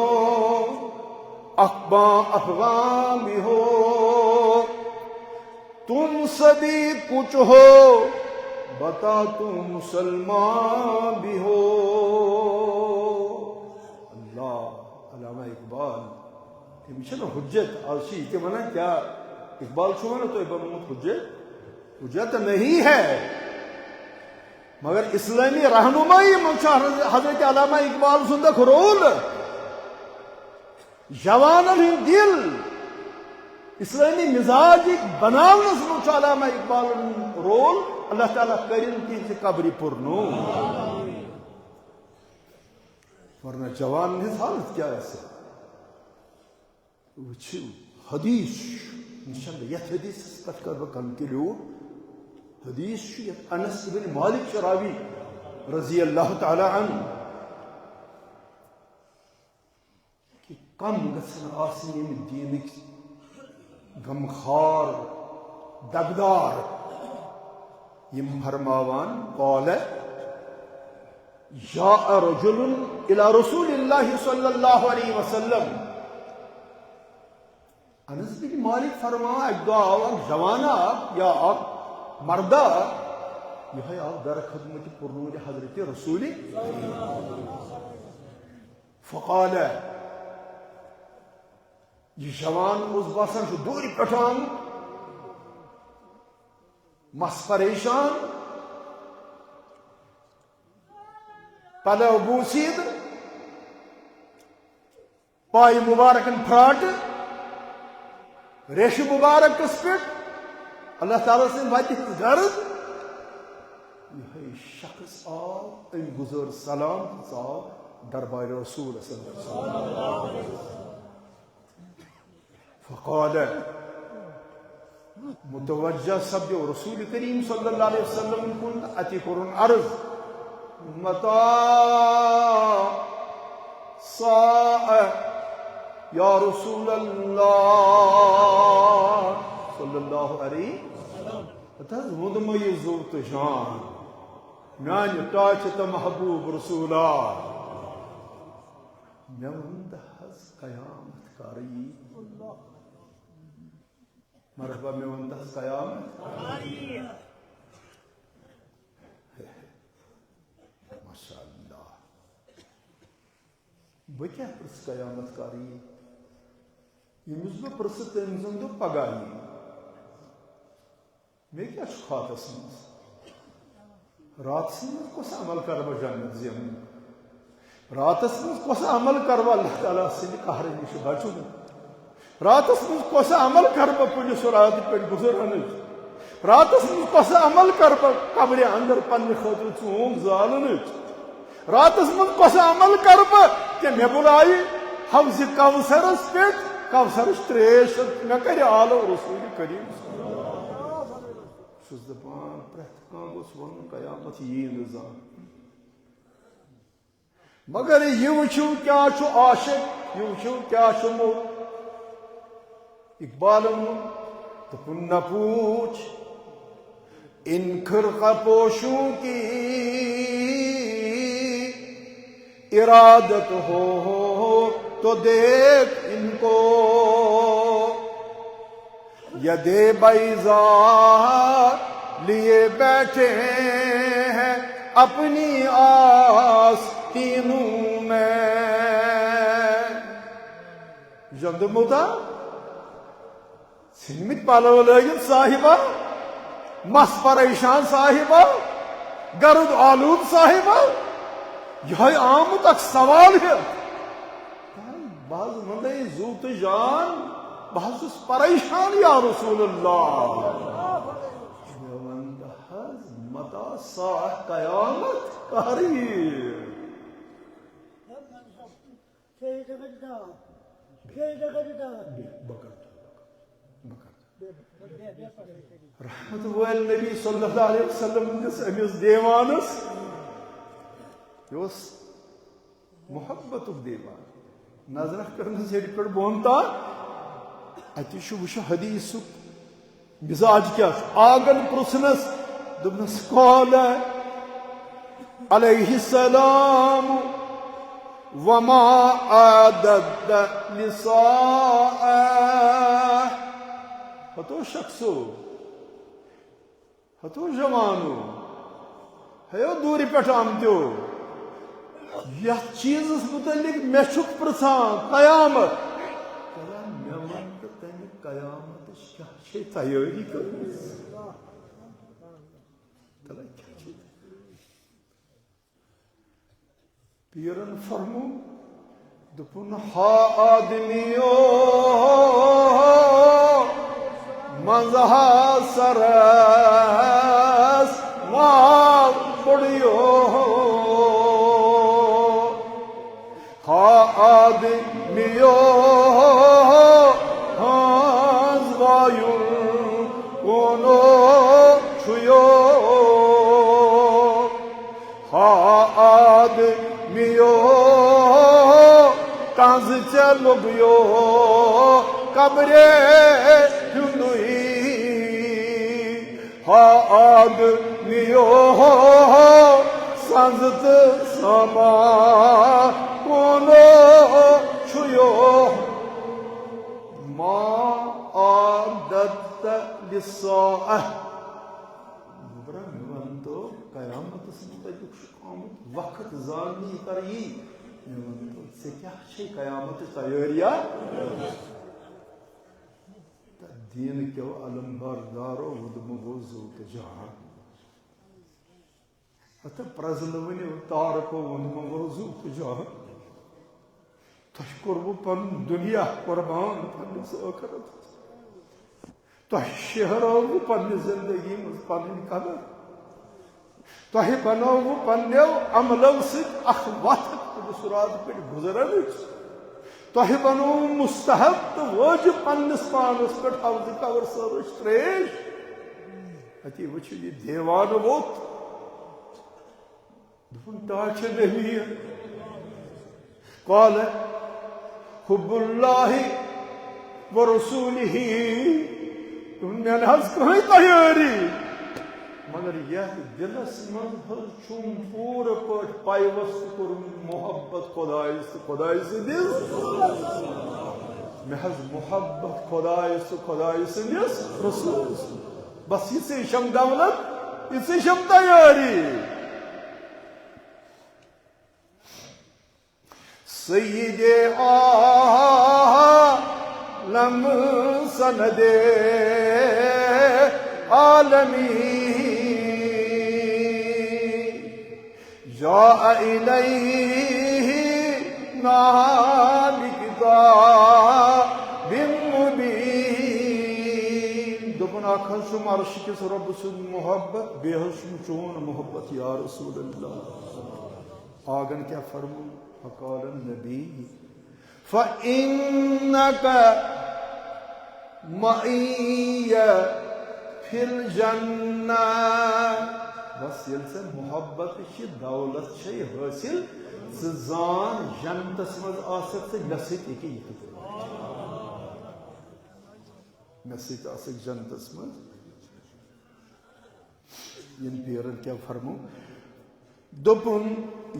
افغان بھی ہو تم سبھی کچھ ہو بتا تم مسلمان بھی ہو. اللہ علامہ اقبال یہ حجت آج یہ ونان کیا اقبال چھو نا تو بنوت حجت حجت نہیں ہے مگر اسلامی رہنمائی من حضرت علامہ اقبال سندک رول جوانن ہند دل اسلامی مزاج بناونس من علامہ اقبال رول. اللہ تعالیٰ کرن تہذ قبر پرنو ورنہ جوان ہز حالت کیا وچھو حدیث یت حدیث پہ کر بہ کنکلیوڈ. حدیث یت انس بن مالک راوی رضی اللہ تعالی عنہ کہ کم گژھن آسن یم دینک غمخوار دگدار یم فرماوان قال جاء رجل الى رسول اللہ صلی اللہ علیہ وسلم. انس بن مالک فرما ایک دو آواز جوانا یا آپ مردہ یہ آپ در خدمت پرنور حضرت رسول فقال یہ جوان اس باسن سے دوری پٹھان مس پریشان پلو بوسید پائی مبارکن پھراٹ ریش مبارک کس پہ اللہ تعالیٰ سے واتہ غرض یہ شخص آو ام گزر سلام آو دربار رسول صلی اللہ علیہ وسلم فقال متوجہ سب رسول کریم صلی اللہ علیہ وسلم کن اتی قرن عرض متا ساعة یا رسول اللہ صلی اللہ علیہ وسلم ودمئی زوت جان میان ٹاچت محبوب رسولہ میں وندہز قیامت کاری مرحبا میں وندہز قیامت ماشاء اللہ بکیا پرس قیامت کاری یہ مجھے پرس تنظم دو پگائی میں کیا شخات اسمس رات سمس کس عمل کروا جنت زیم رات سمس کس عمل کروا اللہ تعالیٰ سے قہر نش بچو رات سمس کس عمل کروا پولیس رات پہ گزرن رات سمس کس عمل کروا قبر اندر پنہ خاطر ژوم زالن رات سمس کس عمل کروا کہ میں بلائی حوض کوثرس پہ کوثرس تریش میں کر آلو رسول کریم دپان پریت کان گوس ون قیامت یہ نظام مگر یہ وچھو کیا چھو عاشق یہ وچھو کیا چھو مو اقبال تپن نہ پوچھ ان خرقہ پوشوں کی ارادت ہو تو دیکھ ان کو یدے بیضا لیے بیٹھے ہیں اپنی آستینوں میں جند مدا سنمت پالو لگت صاحبہ مس پریشان صاحبہ گرد آلود صاحبہ یہ آمد اک سوال ہے بعض مندے زوت جان بہت پریشان یا رسول اللہ متا ساعت قیامت قریب رحمت ویل نبی صلی اللہ علیہ وسلم امس دیوانس یہ محبت دیوان نظر کرنے سے پہ بونتا اتہ وچ حدیث مزاج کیا آگن پرسنس دپنس قال علیہ السلام وما عادت لساء ہتو شخصو ہتو جوانو ہیو دوری پہ آمتو یہ چیز متعلق میں چھک پرسان قیامت میں ون تو تمہ قیامت کیا تیاری کر پیرن فرمو دپن ہا آدمیو مزہا سرس مال بڑیو ہا آدمیو ہاز وایو کونو چھویو ہا آدمیو کانز چلوگیو قبرے ہندوئی ہا آدمیو سنزت سما کونو چھویو ما عادت لساء تو قیامت متعلق آمد وقت زانی تری سے کیا قیامت تیاریا دین کیو علم بردارو ودم وضو جہاں اتہ پرزنونی تارکو ودم وضو جہاں تشکر پن دنیا قربان پنس آخرت تہ شہرو پن زندگی مز پن قدر تہ بنو پنو عملو ست اخ وقت سرات پہ گزرن تہ بنو مستحب تو واجب پنس پانس پہ حوض کور سرش تریش اتی وچھو یہ دیوان ووت دفن تاچ نبی قال حب اللہ ورسولہ میں حض کہیں تیاری مگر یہ دلس من چھم پور پٹ پیوست کر محبت خدائی سندس محض محبت خدائی سندس رسول بس یہ سے شم دولت یہ سے شم تیاری سید عالم سند عالمی جاء إليه نال كتاب مبين دبن آخر شم عرش کے رب سن محبت بے حشم چون محبت یا رسول اللہ آگن کیا فرمو فقال النبی فإنك معي في الجنة بس یل سے محبت چھ دولت چھ حاصل زان جنتس مز آسک سے نسیت ایک ہی نسیت آسک جنتس مز ین پیرن کیا فرمو دپن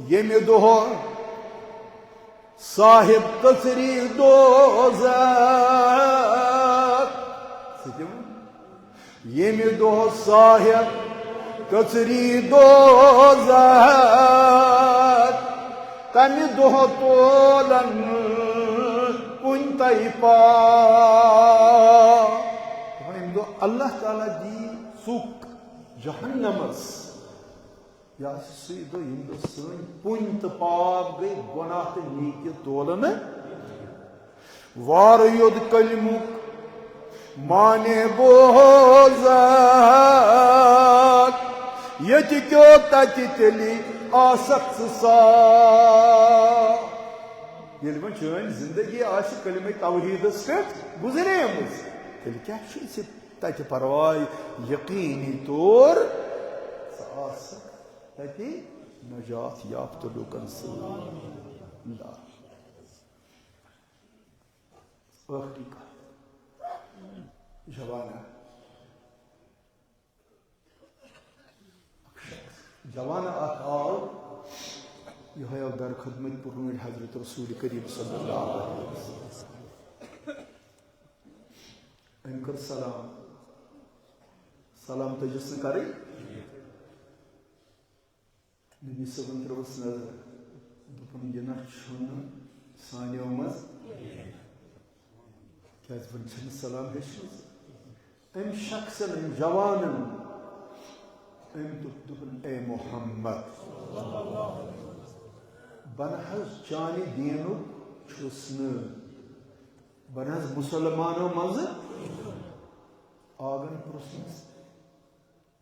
یمی دو صاحب قصری دوزخ یمی دو صاحب قصری دوزخ تمی دو تولن کنتای پا اللہ تعالیٰ دی سوک جہنمس یا سیدو ہندو سن پنت پاپ گئی گناہ تو نیکی تولن وار یود کلمک مانے بوزک یتی کیو تتی تلی آسک سا یل من چون زندگی آشی کلمہ توحید اسپیٹ گزرے مز تیل کیا چیز تاکہ پروائی یقینی طور آسک تاکہ نجات یافت لوکن سے اللہ آخری کا جوانہ جوان اخ آو یہ آو در خدمت پرنوڑ حضرت رسول کریم صلی اللہ علیہ وسلم ام کر سلام تجس کریں نبی صبن تروس نظر دپن یہ نا چھن سانیو مز کیا ون چھن سلام ہیچ ام شخص ام جوان ام دپن اے محمد بن حض چانی دینو چھسن بن حض مسلمانو مز آگن پرسنس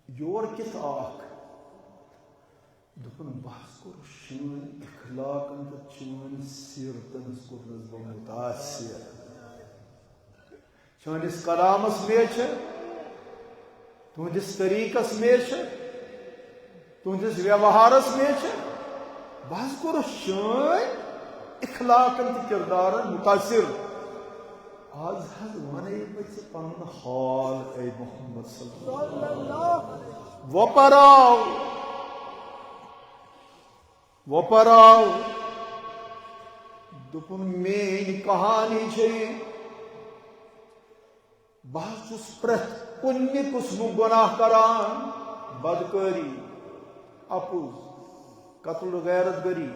یور کت آخ دپن بحث کور شون اخلاقن تو چون سیرتن کورنس بہ متاثر چونس کلامس میں تہندس طریقس میں تہندس ویوہارس میں بحث کور شون اخلاقن تو کردارن متاثر آج حض ونے بچ پن حال اے محمد صلی اللہ علیہ وسلم وپراو دپن مین کہانی چھ بہت چھس پرت کُنہِ قسمُک گناہ کران بدکاری اپُز قتل غیرت گری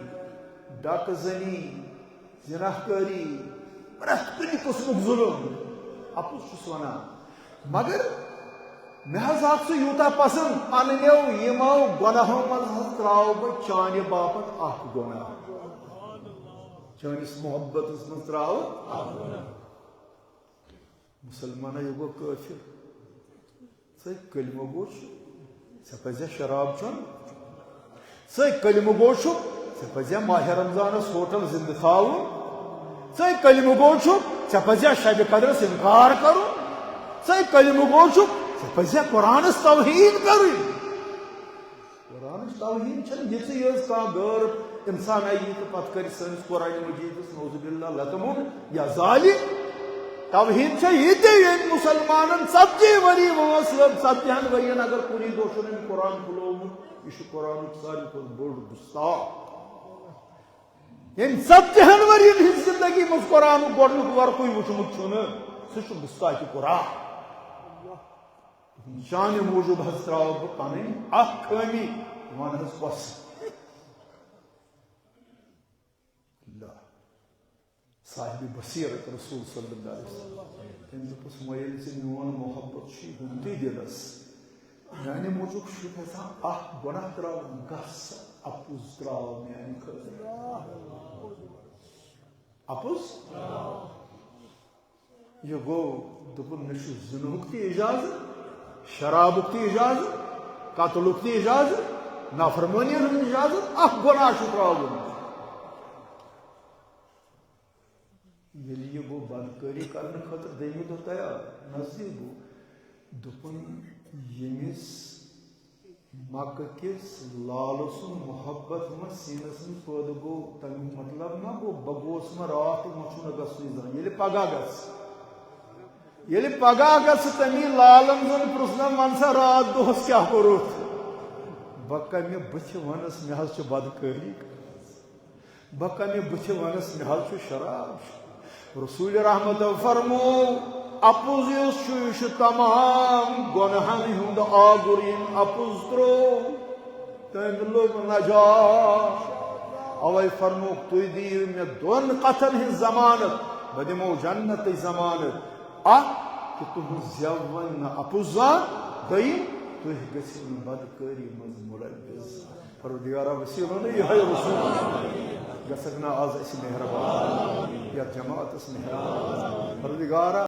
ڈاکہ زنی زناہ کاری پرت کُنہِ قسمُک ظلم اپُز چھس ونان مگر مے حظ آو سُہ یوٗتاہ پسند پننیو یمو گناہو منٛز حظ تراو بہٕ چانہِ باپتھ اکھ گناہ چٲنِس محبتس منٛز تراو مسلمانہ یہ گو کافر ژٕ کلمہٕ گو ژےٚ پزیا شراب چون ژٕ کلمہٕ گو چھُکھ ژےٚ پزیا ماہ رمضانس ہوٹل زندٕ تھاوُن ژٕ کلمہٕ گو چھُکھ ژےٚ پزیا شبِ قدرس انکار کرُن ژٕ کلمہٕ گو چھُکھ ژےٚ پزیا قرآنس توہین کرٕنۍ قرآنٕچ توہین چھنہٕ یِژٕے یٲژ کانٛہہ غٲر انسان یی تہٕ پتہٕ کرِ سٲنِس قرآنِ مجیدس نعوذ باللہ لتمُن یا ظالم توہین چھےٚ یہِ تہِ ییٚلہِ مسلمانن 40 ؤری وٲنٛس لٔب 70 ؤرین اگر کُنی دۄہ چھُنہٕ أمۍ قرآن کھُلومُت یہِ چھُ قرآنُک ساروی کھۄتہٕ بوٚڑ گُستاخ ییٚمۍ 70 ؤرین ہٕنٛزِ زندگی منٛز قرآنُک گۄڈنیُک ورقٕے وٕچھمُت چھُنہٕ سُہ چھُ گُستاخِ قرآن چانہِ موٗجوٗب حظ تراو بہٕ پنٕنۍ اکھ خٲمی ون حظ کۄس صاحب بصیرت رسول صلی اللہ علیہ وسلم تٔمۍ دوٚپُس وۄنۍ ییٚلہِ ژےٚ میون محبت چھُے ہُنٛدُے دِلس میانہِ موٗجوٗب چھُ یژھان اکھ گۄناہ تراوُن گژھ اپُز تراو میانہِ خٲطرٕ اپُز یہ گوٚو دوٚپُن مےٚ چھُ زِنہُک تہِ اِجازت شرابُک تہِ اِجازت قتلُک تہِ اِجازت نافرمٲنی ہُنٛد اِجازت اکھ گۄناہ چھُ تراوُن ییٚلہِ یہِ گوٚو بدکٲری کرنہٕ خٲطرٕ دٔیمہِ دۄہ تیار نزدیٖک گوٚو دوٚپُن ییٚمِس مکہٕ کِس لالہٕ سُنٛد محبت ما سیٖنس منٛز پٲدٕ گوٚو تمیُک مطلب ما گوٚو بہٕ گوٚوس ما راتھ تہٕ مےٚ چھُنہٕ گژھنُے زانٛہہ ییٚلہِ پگاہ گژھٕ تمی لالن زن پرٛژھنم ون سا راتھ دۄہس کیٛاہ کوٚرُتھ بہٕ کمہِ بٕتھِ ونس مےٚ حظ چھِ بدکٲری بہٕ کمہِ بٕتھِ ونس مےٚ حظ چھُ شراب رسول رحمت فرمو اپُز یُس چھُ یہِ چھُ تمام گۄنہن ہُنٛد آگُر ییٚمۍ اپُز تروو تٔمۍ لوٚگ نجات اوے فرموکھ تُہۍ دِیِو مےٚ 2 کتھن ہٕنٛز ضمانت بہٕ دِمو جنتٕچ ضمانت اکھ کہِ تُہنٛز زٮ۪و وۄنۍ نہٕ اپُز زانٛہہ دوٚیِم تُہۍ گٔژھِو نہٕ بدکٲری منٛز مُلوث پروردگارا وسیلو نہٕ یِہوٚے رسوٗل گژھکھ نا آز اَسہِ مہربان یتھ جماعتس مہربان پروردگارا